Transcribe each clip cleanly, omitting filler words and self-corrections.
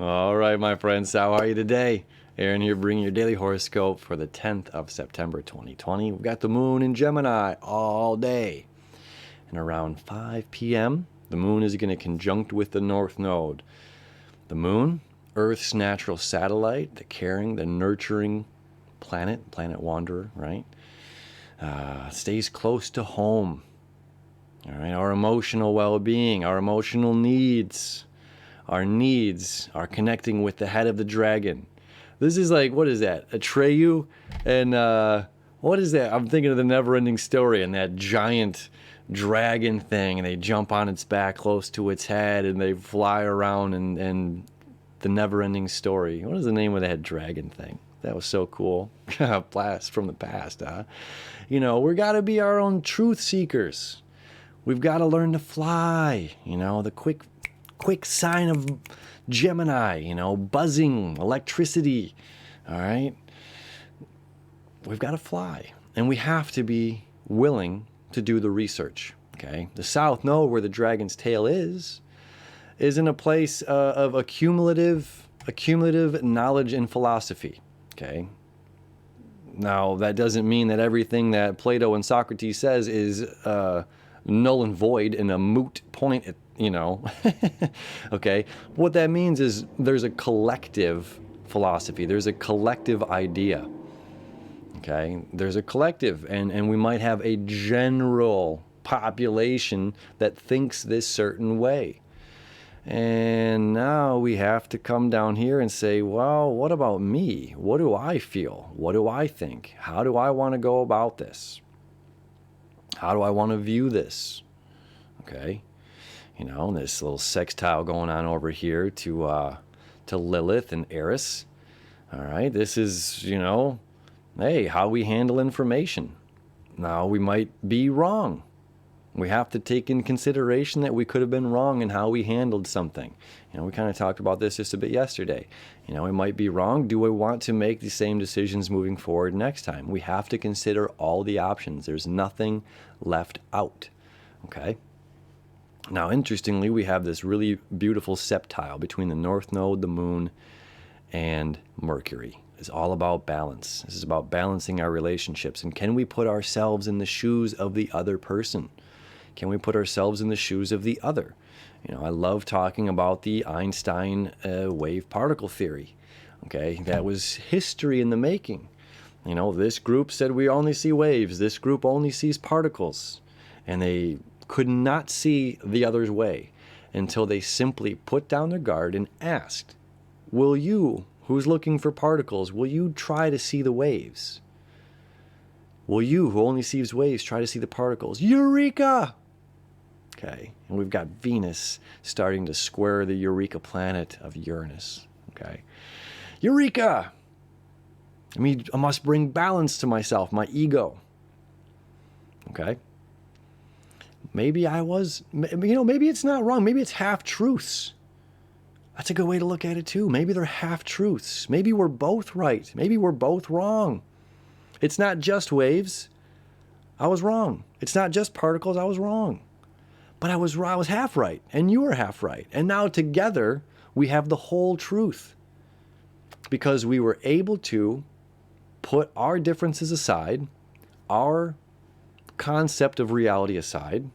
All right, my friends, how are you today? Aaron here bringing your daily horoscope for the 10th of September 2020. We've got the moon in Gemini all day. And around 5 p.m., the moon is going to conjunct with the north node. The moon, Earth's natural satellite, the caring, the nurturing planet wanderer, right? Stays close to home. All right, our emotional well-being, our emotional needs. Our needs are connecting with the head of the dragon. This is like, what is that? Atreyu? And what is that? I'm thinking of the Never-Ending Story and that giant dragon thing. And they jump on its back close to its head and they fly around and the Never-Ending Story. What is the name of that dragon thing? That was so cool. Blast from the past, huh? You know, we got to be our own truth seekers. We've got to learn to fly. You know, the quick sign of Gemini, you know, buzzing, electricity, all right? We've got to fly, and we have to be willing to do the research, okay? The South Node, where the dragon's tail is in a place of accumulative knowledge and philosophy, okay? Now, that doesn't mean that everything that Plato and Socrates says is null and void and a moot point, you know. Okay, what that means is there's a collective philosophy, there's a collective idea, okay, there's a collective, and we might have a general population that thinks this certain way. And now we have to come down here and say, well, what about me? What do I feel? What do I think? How do I want to go about this? How do I want to view this? Okay, you know, this little sextile going on over here to Lilith and Eris. All right, this is, you know, hey, how we handle information. Now we might be wrong. We have to take in consideration that we could have been wrong in how we handled something. You know, we kind of talked about this just a bit yesterday. You know, we might be wrong. Do we want to make the same decisions moving forward next time? We have to consider all the options. There's nothing left out. Okay? Now, interestingly, we have this really beautiful septile between the North Node, the Moon, and Mercury. It's all about balance. This is about balancing our relationships. And can we put ourselves in the shoes of the other person? Can we put ourselves in the shoes of the other? You know, I love talking about the Einstein wave particle theory. Okay, that was history in the making. You know, this group said we only see waves. This group only sees particles. And they could not see the other's way until they simply put down their guard and asked, will you, who's looking for particles, will you try to see the waves? Will you, who only sees waves, try to see the particles? Eureka! Okay, and we've got Venus starting to square the Eureka planet of Uranus. Okay, Eureka! I must bring balance to myself, my ego. Okay, maybe I was, you know, maybe it's not wrong. Maybe it's half-truths. That's a good way to look at it too. Maybe they're half-truths. Maybe we're both right. Maybe we're both wrong. It's not just waves. I was wrong. It's not just particles. I was wrong. But I was half right, and you were half right. And now together, we have the whole truth. Because we were able to put our differences aside, our concept of reality aside,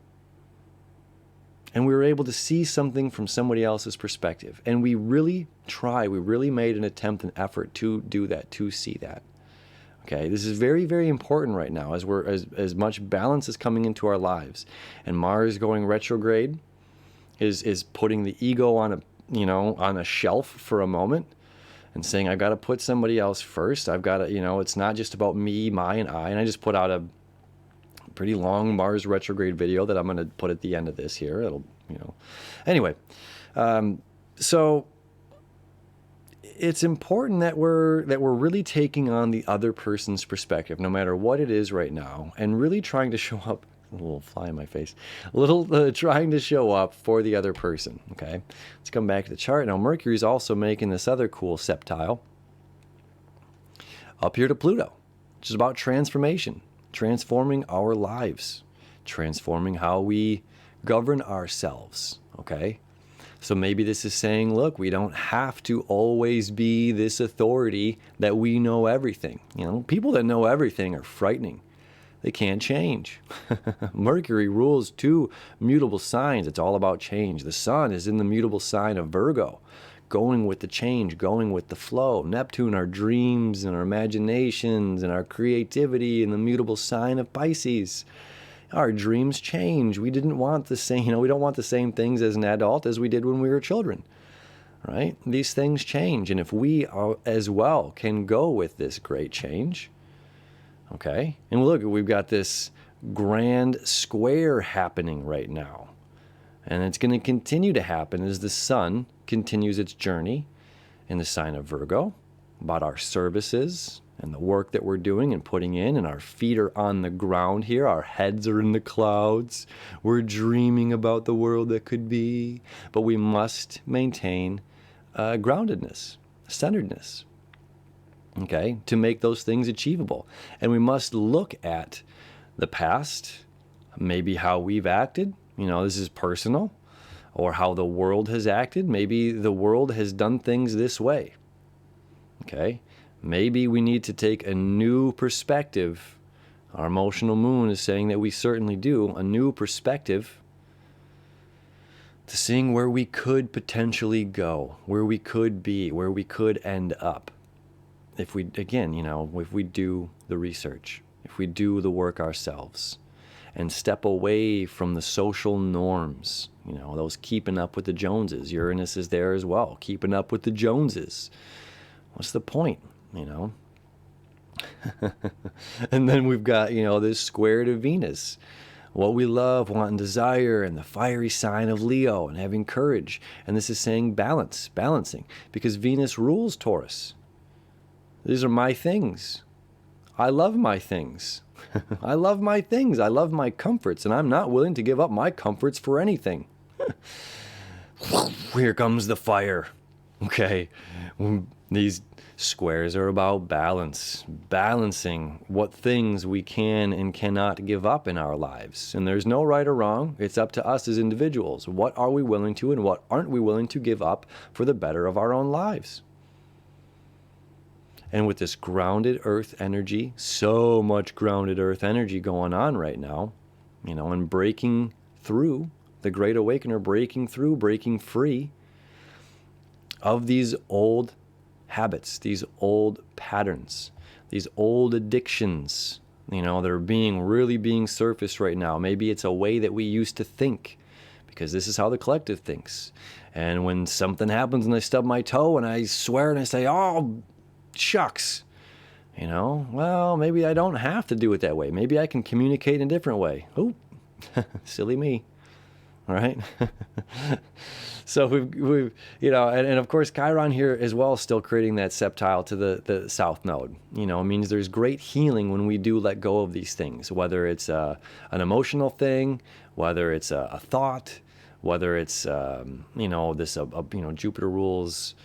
and we were able to see something from somebody else's perspective. And we really made an attempt, an effort to do that, to see that. Okay, this is very, very important right now as much balance is coming into our lives. And Mars going retrograde is putting the ego on a shelf for a moment and saying, I've got to put somebody else first. I've got to, you know, it's not just about me, my, and I. And I just put out a pretty long Mars retrograde video that I'm going to put at the end of this here. It'll, you know, anyway. So it's important that we're really taking on the other person's perspective, no matter what it is right now, and really trying to show up. A little fly in my face. Trying to show up for the other person. Okay, let's come back to the chart now. Mercury's also making this other cool septile up here to Pluto, which is about transformation, transforming our lives, transforming how we govern ourselves. Okay. So maybe this is saying, look, we don't have to always be this authority that we know everything. People that know everything are frightening. They can't change. Mercury rules 2 mutable signs. It's all about change. The sun is in the mutable sign of Virgo, going with the change, going with the flow. Neptune, our dreams and our imaginations and our creativity, in the mutable sign of Pisces. Our dreams change. We didn't want the same, we don't want the same things as an adult as we did when we were children, right? These things change. And if we as well can go with this great change, okay? And look, we've got this grand square happening right now. And it's going to continue to happen as the sun continues its journey in the sign of Virgo, about our services and the work that we're doing and putting in, and our feet are on the ground here. Our heads are in the clouds. We're dreaming about the world that could be, but we must maintain groundedness, centeredness, okay, to make those things achievable. And we must look at the past, maybe how we've acted. This is personal, or how the world has acted. Maybe the world has done things this way, okay? Maybe we need to take a new perspective. Our emotional moon is saying that we certainly do, a new perspective to seeing where we could potentially go, where we could be, where we could end up. If we, again, if we do the research, if we do the work ourselves and step away from the social norms, those keeping up with the Joneses. Uranus is there as well, keeping up with the Joneses. What's the point? And then we've got, this square to Venus, what we love, want, and desire, and the fiery sign of Leo, and having courage. And this is saying balance, balancing, because Venus rules Taurus. These are my things. I love my things. I love my things. I love my comforts, and I'm not willing to give up my comforts for anything. Here comes the fire. Okay. These squares are about balance, balancing what things we can and cannot give up in our lives. And there's no right or wrong. It's up to us as individuals. What are we willing to and what aren't we willing to give up for the better of our own lives? And with this grounded earth energy, so much grounded earth energy going on right now, and breaking through, the Great Awakener breaking through, breaking free of these old habits, these old patterns, these old addictions, they're really being surfaced right now. Maybe it's a way that we used to think, because this is how the collective thinks. And when something happens and I stub my toe and I swear and I say, oh, shucks, well, maybe I don't have to do it that way. Maybe I can communicate in a different way. Oh, silly me. All right. So we've and of course Chiron here as well is still creating that septile to the south node. It means there's great healing when we do let go of these things, whether it's an emotional thing, whether it's a thought, whether it's this Jupiter rules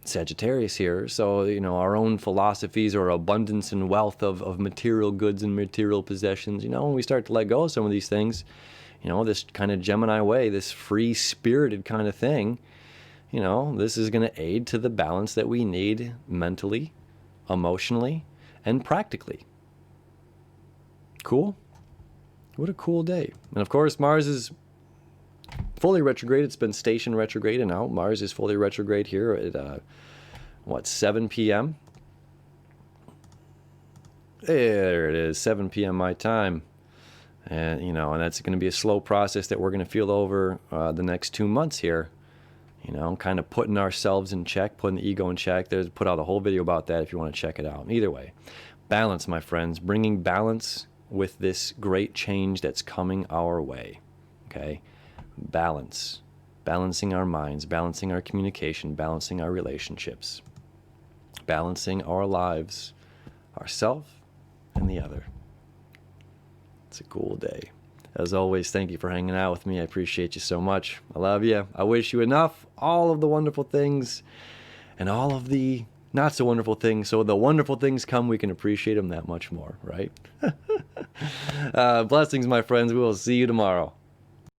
Sagittarius here. So, our own philosophies or abundance and wealth of material goods and material possessions, when we start to let go of some of these things, this kind of Gemini way, this free-spirited kind of thing, this is going to aid to the balance that we need mentally, emotionally, and practically. Cool? What a cool day. And of course, Mars is fully retrograde. It's been station retrograde, and now Mars is fully retrograde here at 7 p.m. There it is, 7 p.m. my time. And and that's going to be a slow process that we're going to feel over the next 2 months here. Kind of putting ourselves in check, putting the ego in check. There's put out a whole video about that if you want to check it out. Either way, balance, my friends, bringing balance with this great change that's coming our way. Okay. Balance, balancing our minds, balancing our communication, balancing our relationships, balancing our lives, ourself and the other. It's a cool day. As always, thank you for hanging out with me. I appreciate you so much. I love you. I wish you enough, all of the wonderful things and all of the not so wonderful things. So the wonderful things come, we can appreciate them that much more, right? Blessings, my friends. We will see you tomorrow.